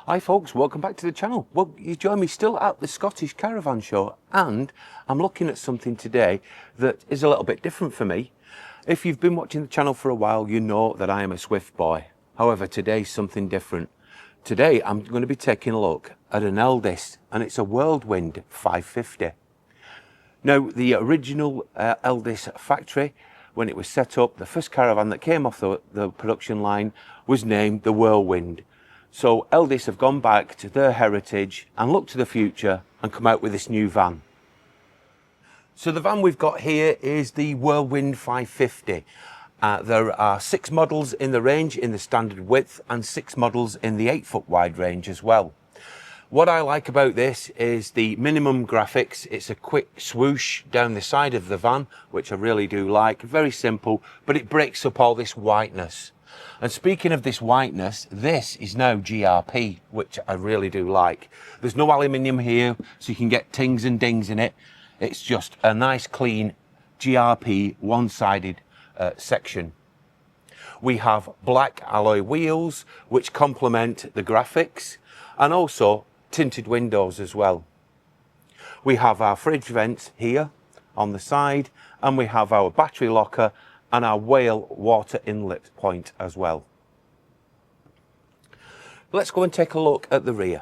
Hi folks, welcome back to the channel. Well, you join me still at the Scottish Caravan Show, and I'm looking at something today that is a little bit different for me. If you've been watching the channel for a while, you know that I am a Swift boy. However, today's something different. Today I'm going to be taking a look at an Elddis, and it's a Whirlwind 550. Now, the original Elddis factory, when it was set up, the first caravan that came off the production line was named the Whirlwind. So Elddis have gone back to their heritage and looked to the future and come out with this new van. So the van we've got here is the Whirlwind 550. There are 6 models in the range in the standard width and 6 models in the 8-foot wide range as well. What I like about this is the minimum graphics. It's a quick swoosh down the side of the van, which I really do like. Very simple, but it breaks up all this whiteness. And speaking of this whiteness, this is now GRP, which I really do like. There's no aluminium here, so you can get tings and dings in it. It's just a nice clean GRP one-sided section. We have black alloy wheels, which complement the graphics, and also tinted windows as well. We have our fridge vents here on the side, and we have our battery locker and our whale water inlet point as well. Let's go and take a look at the rear.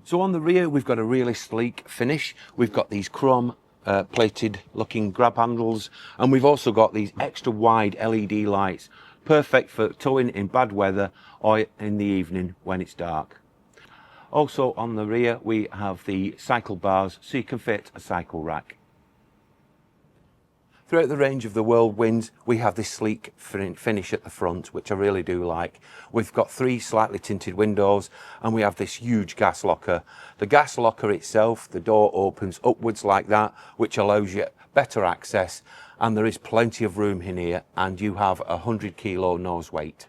So on the rear, we've got a really sleek finish. We've got these chrome plated looking grab handles, and we've also got these extra wide LED lights, perfect for towing in bad weather or in the evening when it's dark. Also on the rear, we have the cycle bars, so you can fit a cycle rack. Throughout the range of the Whirlwinds, we have this sleek finish at the front, which I really do like. We've got 3 slightly tinted windows, and we have this huge gas locker. The gas locker itself, the door opens upwards like that, which allows you better access, and there is plenty of room in here, and you have a 100 kilo nose weight.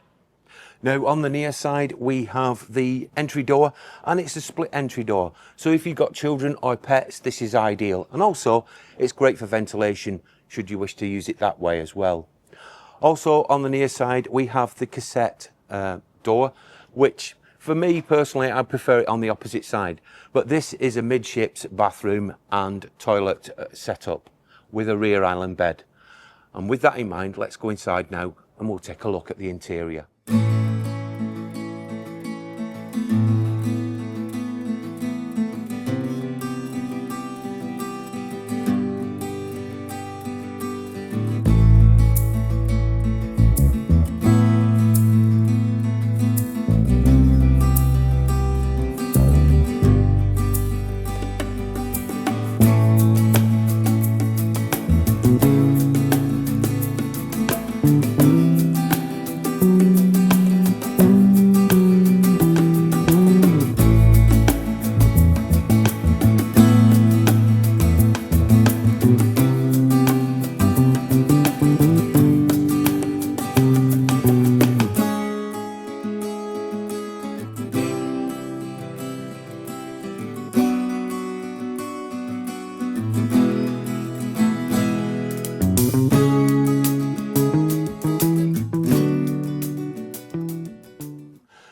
Now on the near side, we have the entry door, and it's a split entry door. So if you've got children or pets, this is ideal. And also it's great for ventilation, should you wish to use it that way as well. Also on the near side, we have the cassette door, which for me personally, I prefer it on the opposite side. But this is a midships bathroom and toilet setup with a rear island bed. And with that in mind, let's go inside now and we'll take a look at the interior.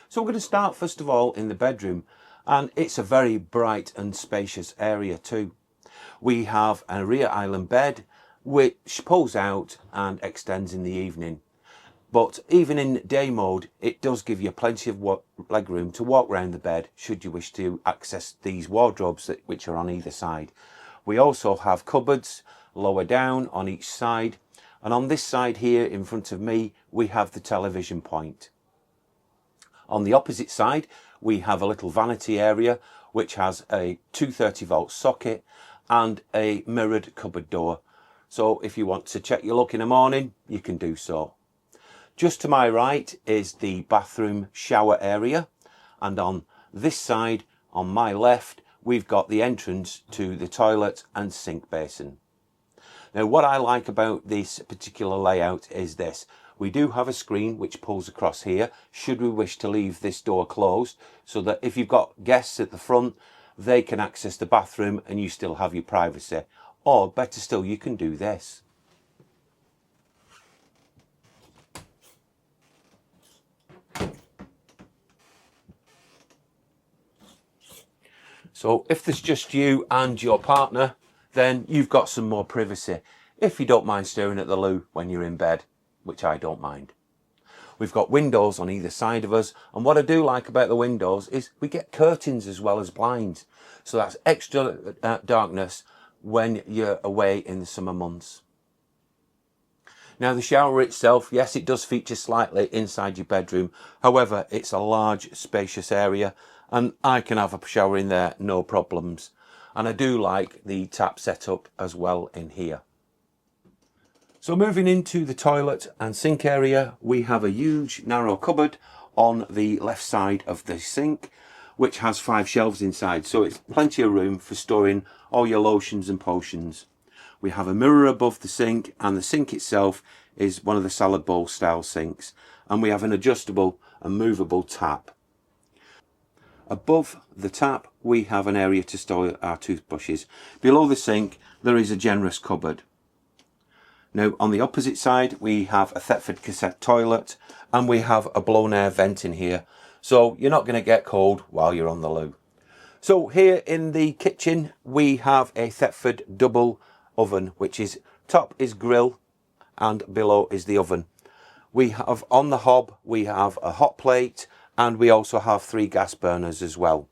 So we're going to start first of all in the bedroom, and it's a very bright and spacious area too. We have a rear island bed which pulls out and extends in the evening, but even in day mode it does give you plenty of leg room to walk around the bed should you wish to access these wardrobes which are on either side. We also have cupboards lower down on each side, and on this side here in front of me we have the television point. On the opposite side, we have a little vanity area which has a 230-volt socket and a mirrored cupboard door. So if you want to check your luck in the morning, you can do so. Just to my right is the bathroom shower area, and on this side, on my left, we've got the entrance to the toilet and sink basin. Now, what I like about this particular layout is this. We do have a screen which pulls across here should we wish to leave this door closed, so that if you've got guests at the front, they can access the bathroom and you still have your privacy. Or better still, you can do this. So if there's just you and your partner, then you've got some more privacy. If you don't mind staring at the loo when you're in bed, which I don't mind. We've got windows on either side of us, and what I do like about the windows is we get curtains as well as blinds. So that's extra darkness when you're away in the summer months. Now the shower itself, yes, it does feature slightly inside your bedroom. However, it's a large, spacious area, and I can have a shower in there, no problems. And I do like the tap setup as well in here. So moving into the toilet and sink area, we have a huge narrow cupboard on the left side of the sink, which has 5 shelves inside. So it's plenty of room for storing all your lotions and potions. We have a mirror above the sink, and the sink itself is one of the salad bowl style sinks. And we have an adjustable and movable tap. Above the tap, we have an area to store our toothbrushes. Below the sink, there is a generous cupboard. Now on the opposite side, we have a Thetford cassette toilet, and we have a blown air vent in here. So you're not going to get cold while you're on the loo. So here in the kitchen, we have a Thetford double oven, which is top is grill and below is the oven. We have on the hob, we have a hot plate, and we also have 3 gas burners as well.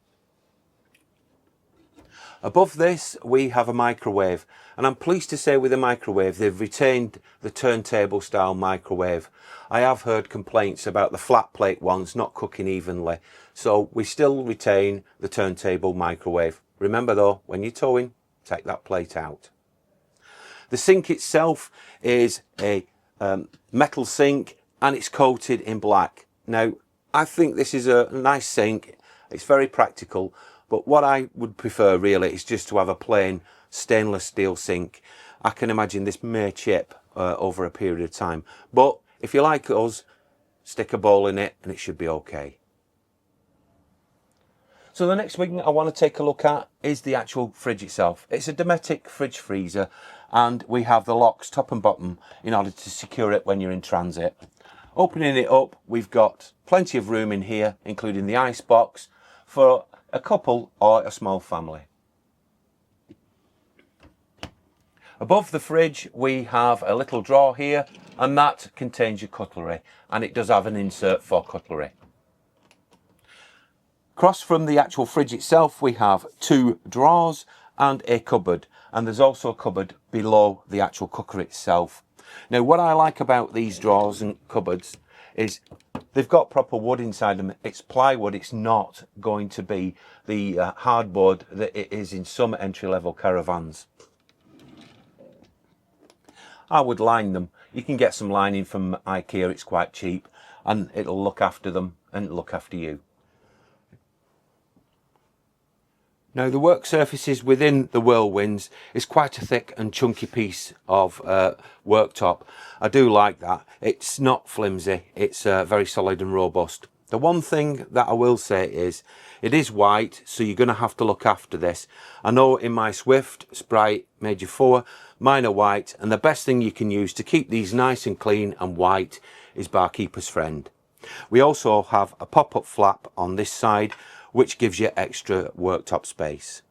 Above this, we have a microwave, and I'm pleased to say with the microwave, they've retained the turntable style microwave. I have heard complaints about the flat plate ones not cooking evenly, so we still retain the turntable microwave. Remember though, when you're towing, take that plate out. The sink itself is a metal sink, and it's coated in black. Now, I think this is a nice sink. It's very practical, but what I would prefer really is just to have a plain stainless steel sink. I can imagine this may chip over a period of time, but if you like us, stick a bowl in it and it should be okay. So the next thing I want to take a look at is the actual fridge itself. It's a Dometic fridge freezer, and we have the locks top and bottom in order to secure it when you're in transit. Opening it up, we've got plenty of room in here, including the ice box for a couple or a small family. Above the fridge, we have a little drawer here, and that contains your cutlery, and it does have an insert for cutlery. Across from the actual fridge itself, we have 2 drawers and a cupboard, and there's also a cupboard below the actual cooker itself. Now, what I like about these drawers and cupboards is they've got proper wood inside them. It's plywood. It's not going to be the hardboard that it is in some entry-level caravans. I would line them. You can get some lining from IKEA. It's quite cheap, and it'll look after them and look after you. Now the work surfaces within the Whirlwinds is quite a thick and chunky piece of worktop. I do like that. It's not flimsy, it's very solid and robust. The one thing that I will say is it is white, so you're going to have to look after this. I know in my Swift Sprite Major 4, mine are white, and the best thing you can use to keep these nice and clean and white is Barkeeper's Friend. We also have a pop-up flap on this side, which gives you extra worktop space.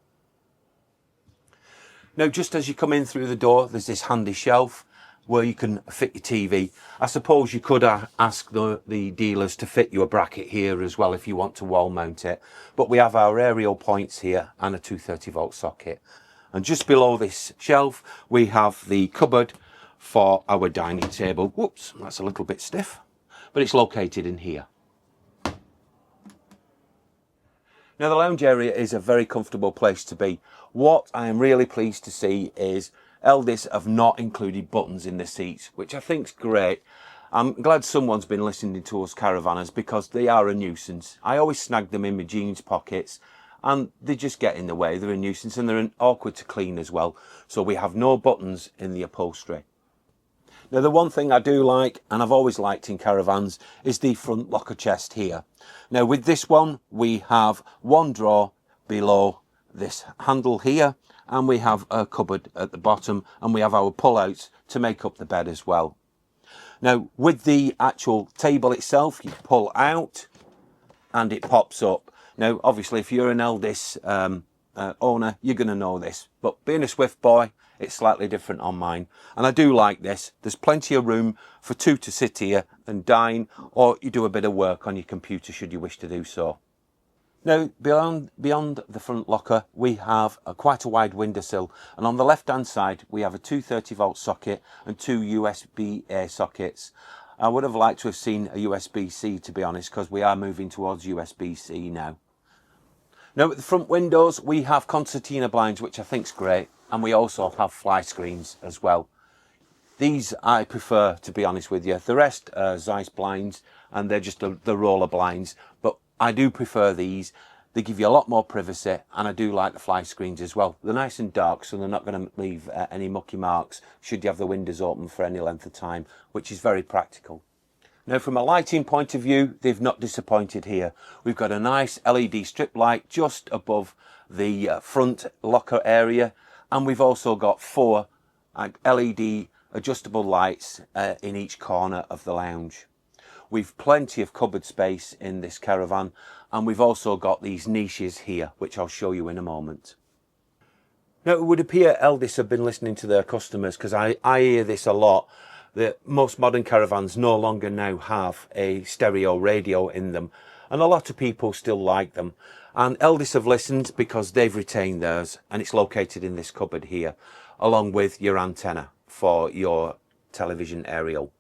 Now, just as you come in through the door, there's this handy shelf where you can fit your TV. I suppose you could ask the dealers to fit you a bracket here as well if you want to wall mount it. But we have our aerial points here and a 230 volt socket. And just below this shelf, we have the cupboard for our dining table. Whoops, that's a little bit stiff, but it's located in here. Now the lounge area is a very comfortable place to be. What I am really pleased to see is Elddis have not included buttons in the seats, which I think is great. I'm glad someone's been listening to us caravanners, because they are a nuisance. I always snag them in my jeans pockets and they just get in the way. They're a nuisance and they're awkward to clean as well. So we have no buttons in the upholstery. Now the one thing I do like, and I've always liked in caravans, is the front locker chest here. Now with this one, we have one drawer below this handle here, and we have a cupboard at the bottom, and we have our pull-outs to make up the bed as well. Now with the actual table itself, you pull out and it pops up. Now obviously if you're an Elddis owner, you're going to know this. But being a Swift boy, it's slightly different on mine. And I do like this. There's plenty of room for two to sit here and dine, or you do a bit of work on your computer should you wish to do so. Now, beyond the front locker, we have quite a wide windowsill, and on the left-hand side, we have a 230-volt socket and two USB-A sockets. I would have liked to have seen a USB-C, to be honest, because we are moving towards USB-C now. Now, at the front windows, we have concertina blinds, which I think is great, and we also have fly screens as well. These I prefer, to be honest with you. The rest are Zeiss blinds, and they're just the roller blinds, but I do prefer these. They give you a lot more privacy, and I do like the fly screens as well. They're nice and dark, so they're not going to leave any mucky marks should you have the windows open for any length of time, which is very practical. Now, from a lighting point of view, they've not disappointed here. We've got a nice LED strip light just above the front locker area, and we've also got 4 LED adjustable lights in each corner of the lounge. We've plenty of cupboard space in this caravan, and we've also got these niches here, which I'll show you in a moment. Now, it would appear Elddis have been listening to their customers, because I hear this a lot, that most modern caravans no longer now have a stereo radio in them, and a lot of people still like them. And Elddis have listened because they've retained theirs, and it's located in this cupboard here, along with your antenna for your television aerial.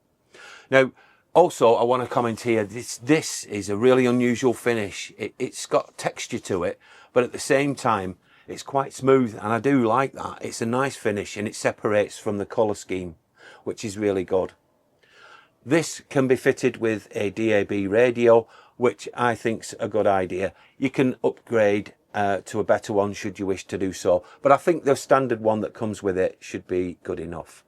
Now, also, I want to comment here, this is a really unusual finish. It's got texture to it, but at the same time, it's quite smooth, and I do like that. It's a nice finish, and it separates from the colour scheme, which is really good. This can be fitted with a DAB radio, which I think's a good idea. You can upgrade to a better one should you wish to do so, but I think the standard one that comes with it should be good enough.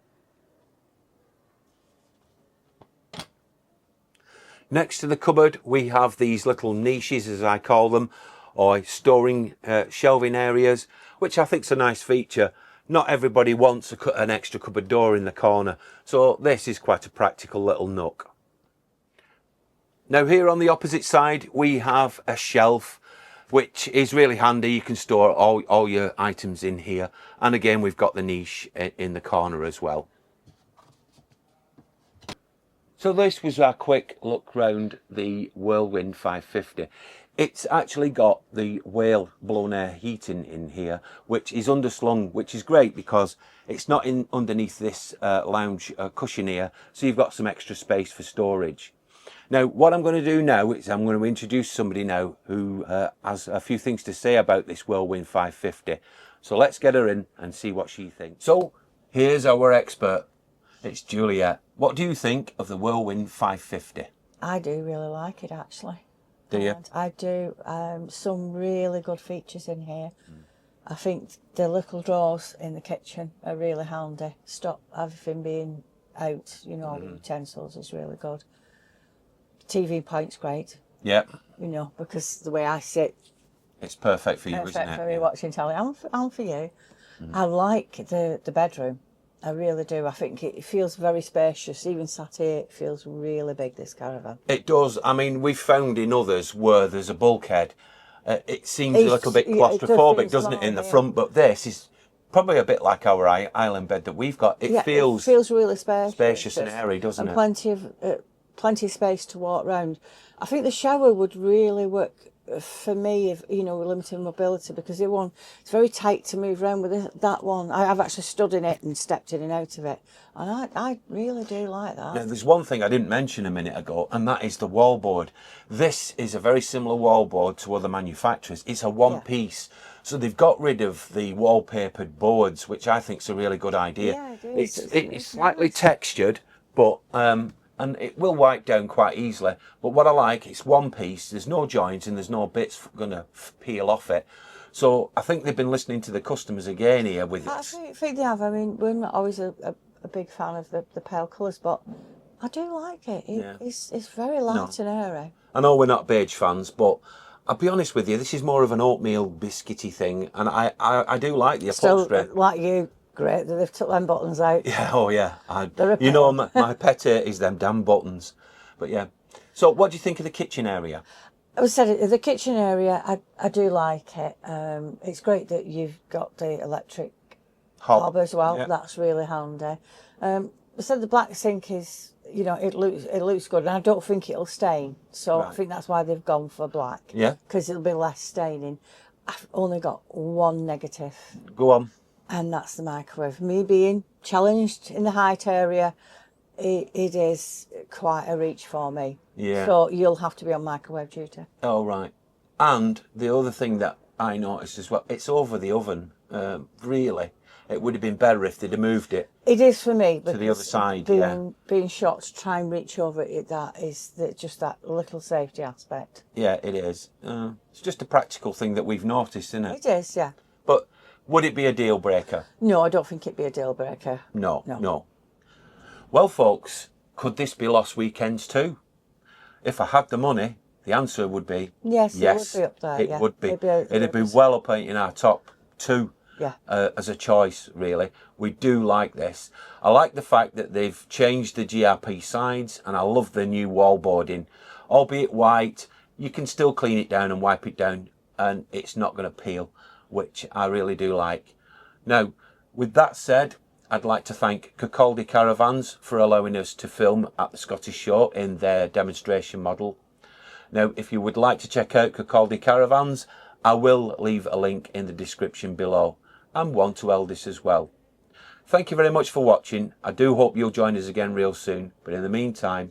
Next to the cupboard, we have these little niches, as I call them, or storing shelving areas, which I think is a nice feature. Not everybody wants an extra cupboard door in the corner, so this is quite a practical little nook. Now, here on the opposite side, we have a shelf, which is really handy. You can store all your items in here, and again, we've got the niche in the corner as well. So this was our quick look round the Whirlwind 550. It's actually got the whale blown air heating in here, which is underslung, which is great because it's not in underneath this lounge cushion here, so you've got some extra space for storage. Now, what I'm going to do now is I'm going to introduce somebody now who has a few things to say about this Whirlwind 550. So let's get her in and see what she thinks. So here's our expert. It's Juliet. What do you think of the Whirlwind 550? I do really like it, actually. Do you? And I do. Some really good features in here. I think the little drawers in the kitchen are really handy. Stop everything being out, you know, the utensils is really good. TV point's great. Yeah. You know, because the way I sit, it's perfect for you, isn't it? Perfect for me watching telly, and for you. I like the bedroom. I really do. I think it feels very spacious. Even sat here, it feels really big, this caravan. It does. I mean, we've found in others where there's a bulkhead, it seems a little bit claustrophobic, doesn't it, in the front? But this is probably a bit like our island bed that we've got. It feels really spacious and airy, doesn't and it? plenty of space to walk around. I think the shower would really work for me, if you know, with limited mobility, because it's very tight to move around with that one. I've actually stood in it and stepped in and out of it, and I really do like that. Now, there's one thing I didn't mention a minute ago, and that is the wallboard. This is a very similar wallboard to other manufacturers. It's a one piece, so they've got rid of the wallpapered boards, which I think is a really good idea. Yeah, it is. It's slightly textured, but and it will wipe down quite easily. But what I like, it's one piece, there's no joints and there's no bits going to peel off it. So I think they've been listening to the customers again here with it. I think they have. I mean, we're not always a big fan of the pale colours, but I do like it. It's very light and airy. I know we're not beige fans, but I'll be honest with you, this is more of an oatmeal biscuity thing, and I do like the upholstery. Still, like you, great that they've took them buttons out. Yeah, oh yeah. You know, my pet hate is them damn buttons. But yeah. So what do you think of the kitchen area? I said the kitchen area, I do like it. It's great that you've got the electric hob as well. Yeah. That's really handy. I said the black sink is, you know, it looks good, and I don't think it'll stain. So I Right. think that's why they've gone for black. Yeah. Because it'll be less staining. I've only got one negative, Go on. and that's the microwave. Me being challenged in the height area, it is quite a reach for me. Yeah. So you'll have to be on microwave duty. Oh, right. And the other thing that I noticed as well, it's over the oven. Really, it would have been better if they'd have moved it. It is for me. To the other side, Being shot to try and reach over it, that is just that little safety aspect. Yeah, it is. It's just a practical thing that we've noticed, isn't it? It is, yeah. But would it be a deal breaker? No, I don't think it'd be a deal breaker. No. Well, folks, could this be lost weekends too? If I had the money, the answer would be yes. yes. It would be up there. It would be. It'd be well up in our top two. Yeah. As a choice, really. We do like this. I like the fact that they've changed the GRP sides, and I love the new wall boarding. Albeit white, you can still clean it down and wipe it down, and it's not going to peel, which I really do like. Now, with that said, I'd like to thank Kirkcaldy Caravans for allowing us to film at the Scottish Show in their demonstration model. Now, if you would like to check out Kirkcaldy Caravans, I will leave a link in the description below, and one to Elddis as well. Thank you very much for watching. I do hope you'll join us again real soon, but in the meantime,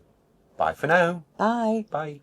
bye for now. Bye. Bye.